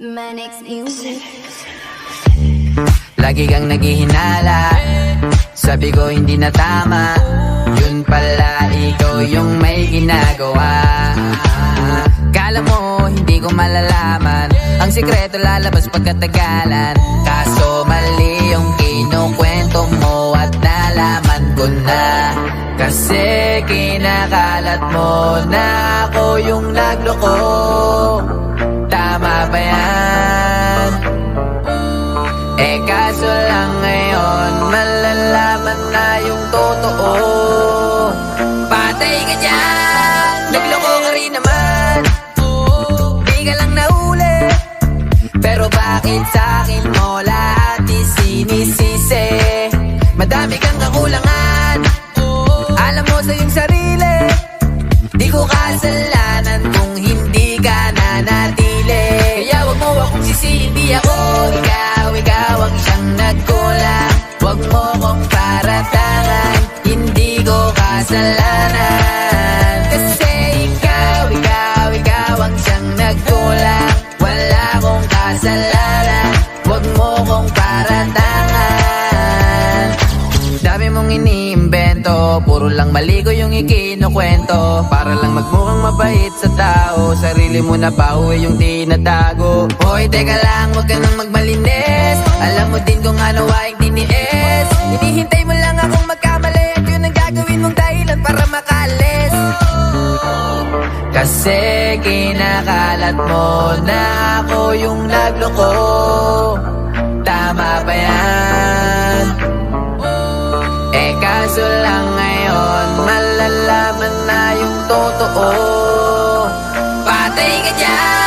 Manix Music. Lagi kang naghihinala, sabi ko hindi na tama. Yun pala ikaw yung may ginagawa. Kala mo hindi ko malalaman, ang sikreto lalabas pagkatagalan. Kaso mali yung kinukwento mo at nalaman ko na. Kasi kinakalat mo na ako yung nagloko. Tama ba yan? Eh kaso lang ngayon malalaman na yung totoo. Patay ka dyan, nagloko ka rin naman. Di ka lang nahuli, pero bakit sa'kin mo lahat isinisisi? Madami kang kakulangan, alam mo sa iyong sarili. Di ko kasalanan kung hindi ka nanatili. Kaya wag mo akong sisihin, di ako ikaw ang siyang nagkulang. Wag mo kong paratangan, hindi ko kasalanan. Kasi ikaw ang siyang nagkulang. Wala kong kasalanan, wag mo kong paratangan. Dami mong iniimbento, puro lang mali ko yung ikinukwento. Para lang magmukhang mabait sa tao, sarili mo na pauwi yung tinatago. Hoy, teka lang, wag ka nang magmalinis. Alam mo din kung ano aking tiniis. Hinihintay mo lang akong magkamali at yun ang gagawin mong dahilan para makalis. Kasi kinakalat mo na ako yung nagloko. Tama ba yan? Eh kaso lang ngayon malalaman na yung totoo. Patay ka dyan,